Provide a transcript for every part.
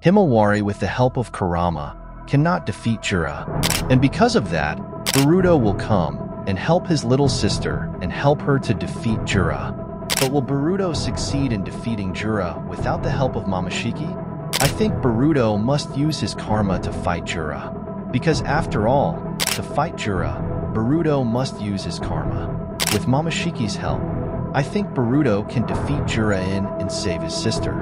Himawari, with the help of Kurama, cannot defeat Jura. And because of that, Boruto will come and help his little sister and help her to defeat Jura. But will Boruto succeed in defeating Jura without the help of Momoshiki? I think Boruto must use his karma to fight Jura. Because after all, to fight Jura, Boruto must use his karma. With Momoshiki's help, I think Boruto can defeat Jura and save his sister.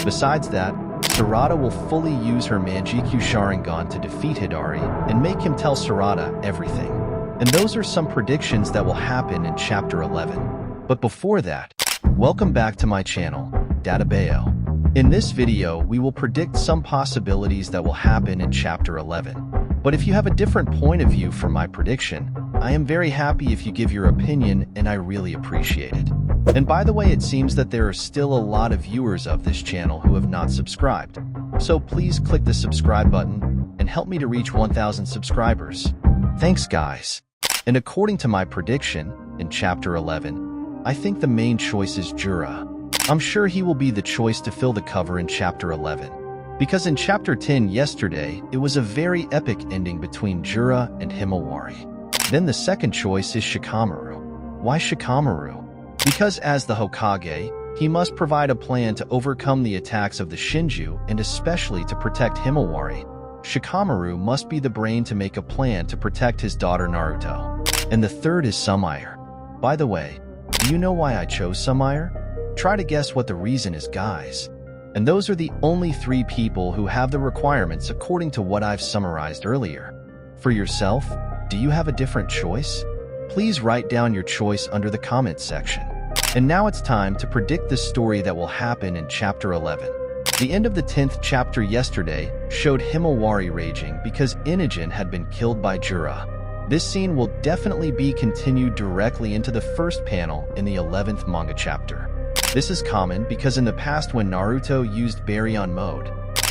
Besides that, Sarada will fully use her mangekyou sharingan to defeat Hidari and make him tell Sarada everything. And those are some predictions that will happen in Chapter 11. But before that, welcome back to my channel, Databeo. In this video, we will predict some possibilities that will happen in Chapter 11. But if you have a different point of view from my prediction, I am very happy if you give your opinion, and I really appreciate it. And by the way, it seems that there are still a lot of viewers of this channel who have not subscribed. So please click the subscribe button and help me to reach 1,000 subscribers. Thanks, guys. And according to my prediction, in Chapter 11, I think the main choice is Jura. I'm sure he will be the choice to fill the cover in Chapter 11. Because in Chapter 10 yesterday, it was a very epic ending between Jura and Himawari. Then the second choice is Shikamaru. Why Shikamaru? Because as the Hokage, he must provide a plan to overcome the attacks of the shinju and especially to protect Himawari. Shikamaru must be the brain to make a plan to protect his daughter Naruto. And the third is Sumire. By the way, do you know why I chose Sumire? Try to guess what the reason is, guys. And those are the only 3 people who have the requirements according to what I've summarized earlier. For yourself, do you have a different choice? Please write down your choice under the comments section. And now it's time to predict the story that will happen in Chapter 11. The end of the 10th chapter yesterday showed Himawari raging because Inogen had been killed by Jura. This scene will definitely be continued directly into the first panel in the 11th manga chapter. This is common because in the past when Naruto used Baryon mode,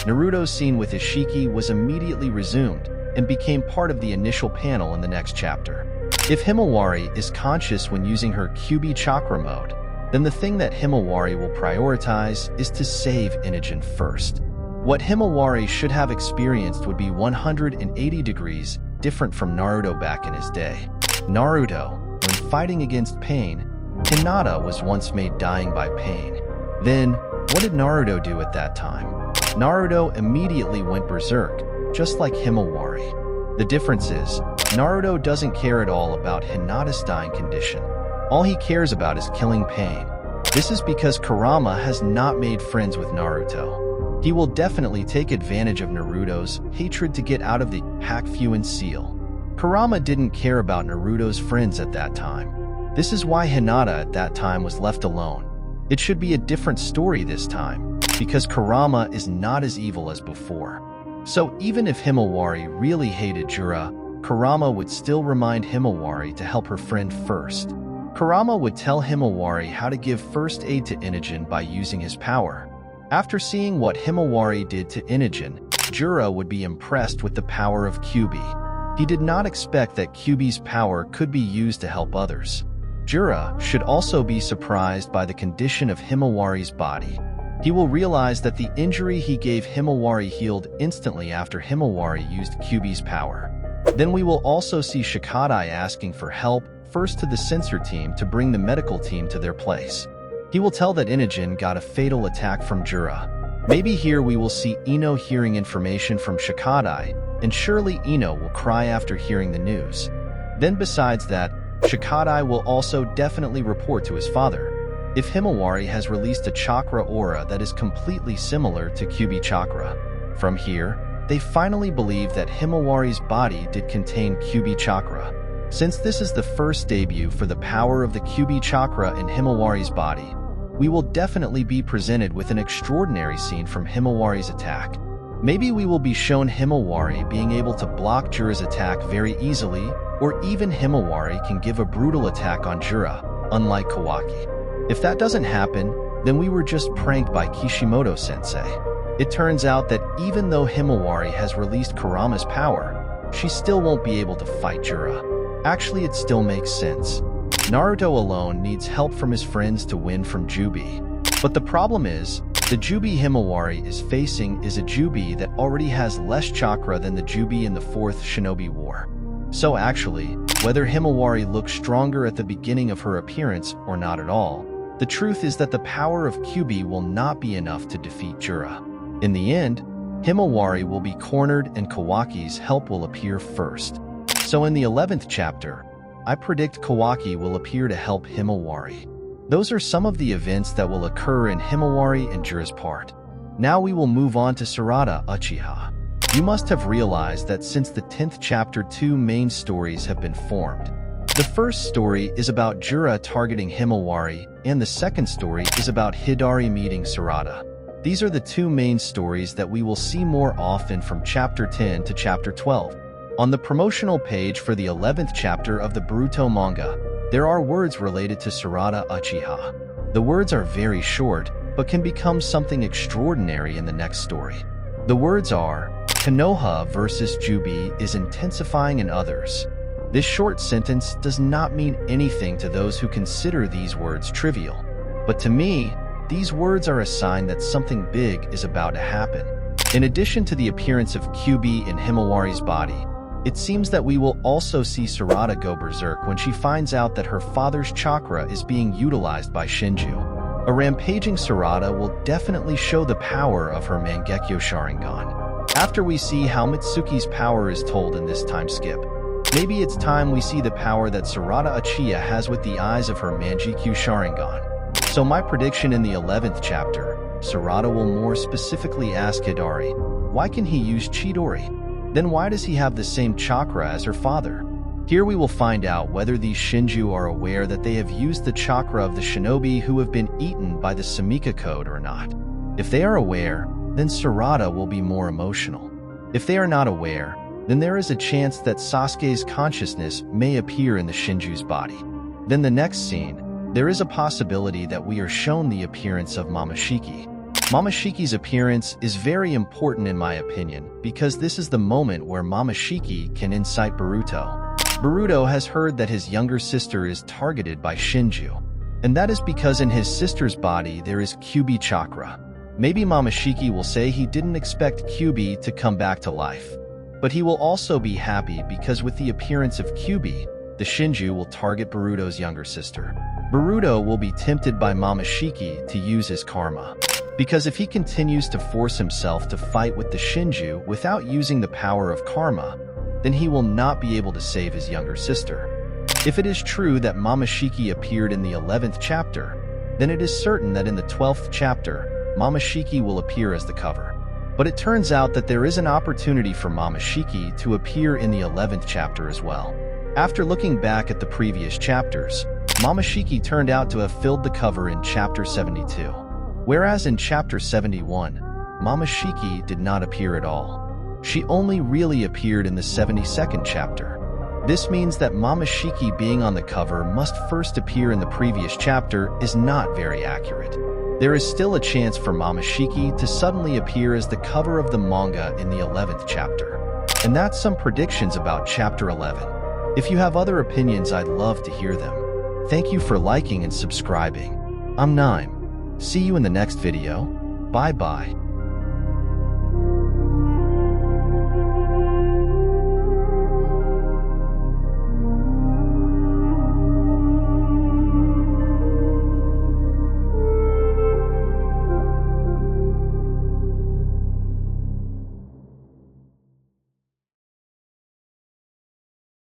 Naruto's scene with Ishiki was immediately resumed and became part of the initial panel in the next chapter. If Himawari is conscious when using her Kyuubi chakra mode, then the thing that Himawari will prioritize is to save Inogen first. What Himawari should have experienced would be 180 degrees different from Naruto back in his day. Naruto, when fighting against pain, Hinata was once made dying by pain. Then, what did Naruto do at that time? Naruto immediately went berserk, just like Himawari. The difference is, Naruto doesn't care at all about Hinata's dying condition. All he cares about is killing pain. This is because Kurama has not made friends with Naruto. He will definitely take advantage of Naruto's hatred to get out of the Hakfu and Seal. Kurama didn't care about Naruto's friends at that time. This is why Hinata at that time was left alone. It should be a different story this time, because Kurama is not as evil as before. So even if Himawari really hated Jura, Kurama would still remind Himawari to help her friend first. Kurama would tell Himawari how to give first aid to Inogen by using his power. After seeing what Himawari did to Inogen, Jura would be impressed with the power of Kyuubi. He did not expect that Kyuubi's power could be used to help others. Jura should also be surprised by the condition of Himawari's body. He will realize that the injury he gave Himawari healed instantly after Himawari used Kyuubi's power. Then we will also see Shikadai asking for help, first to the censor team to bring the medical team to their place. He will tell that Inogen got a fatal attack from Jura. Maybe here we will see Ino hearing information from Shikadai, and surely Ino will cry after hearing the news. Then besides that, Shikadai will also definitely report to his father. If Himawari has released a chakra aura that is completely similar to Kyuubi chakra. From here, they finally believe that Himawari's body did contain Kyuubi chakra. Since this is the first debut for the power of the Kyuubi chakra in Himawari's body, we will definitely be presented with an extraordinary scene from Himawari's attack. Maybe we will be shown Himawari being able to block Jura's attack very easily, or even Himawari can give a brutal attack on Jura, unlike Kawaki. If that doesn't happen, then we were just pranked by Kishimoto-sensei. It turns out that even though Himawari has released Kurama's power, she still won't be able to fight Jura. Actually, it still makes sense. Naruto alone needs help from his friends to win from Jubi. But the problem is, the Jubi Himawari is facing is a Jubi that already has less chakra than the Jubi in the 4th Shinobi War. So actually, whether Himawari looks stronger at the beginning of her appearance or not at all, the truth is that the power of Kyubi will not be enough to defeat Jura. In the end, Himawari will be cornered and Kawaki's help will appear first. So in the 11th chapter, I predict Kawaki will appear to help Himawari. Those are some of the events that will occur in Himawari and Jura's part. Now we will move on to Sarada Uchiha. You must have realized that since the 10th chapter 2 main stories have been formed. The first story is about Jura targeting Himawari, and the second story is about Hidari meeting Sarada. These are the two main stories that we will see more often from chapter 10 to chapter 12. On the promotional page for the 11th chapter of the Boruto manga, there are words related to Sarada Uchiha. The words are very short, but can become something extraordinary in the next story. The words are, Konoha versus Jubi is intensifying in others. This short sentence does not mean anything to those who consider these words trivial. But to me, these words are a sign that something big is about to happen. In addition to the appearance of Kyubi in Himawari's body, it seems that we will also see Sarada go berserk when she finds out that her father's chakra is being utilized by Shinju. A rampaging Sarada will definitely show the power of her mangekyou sharingan. After we see how Mitsuki's power is told in this time skip, maybe it's time we see the power that Sarada Uchiha has with the eyes of her mangekyou sharingan. So my prediction in the 11th chapter, Sarada will more specifically ask Hidari, why can he use Chidori? Then why does he have the same chakra as her father? Here we will find out whether these Shinju are aware that they have used the chakra of the shinobi who have been eaten by the Samika code or not. If they are aware, then Sarada will be more emotional. If they are not aware, then there is a chance that Sasuke's consciousness may appear in the Shinju's body. Then the next scene, there is a possibility that we are shown the appearance of Momoshiki. Momoshiki's appearance is very important in my opinion because this is the moment where Momoshiki can incite Boruto. Boruto has heard that his younger sister is targeted by Shinju, and that is because in his sister's body there is Kyubi chakra. Maybe Momoshiki will say he didn't expect Kyubi to come back to life, but he will also be happy because with the appearance of Kyubi, the Shinju will target Boruto's younger sister. Boruto will be tempted by Momoshiki to use his karma. Because if he continues to force himself to fight with the Shinju without using the power of karma, then he will not be able to save his younger sister. If it is true that Momoshiki appeared in the 11th chapter, then it is certain that in the 12th chapter, Momoshiki will appear as the cover. But it turns out that there is an opportunity for Momoshiki to appear in the 11th chapter as well. After looking back at the previous chapters, Momoshiki turned out to have filled the cover in chapter 72. Whereas in chapter 71, Momoshiki did not appear at all. She only really appeared in the 72nd chapter. This means that Momoshiki being on the cover must first appear in the previous chapter is not very accurate. There is still a chance for Momoshiki to suddenly appear as the cover of the manga in the 11th chapter. And that's some predictions about chapter 11. If you have other opinions, I'd love to hear them. Thank you for liking and subscribing. I'm iits'Nime. See you in the next video. Bye bye.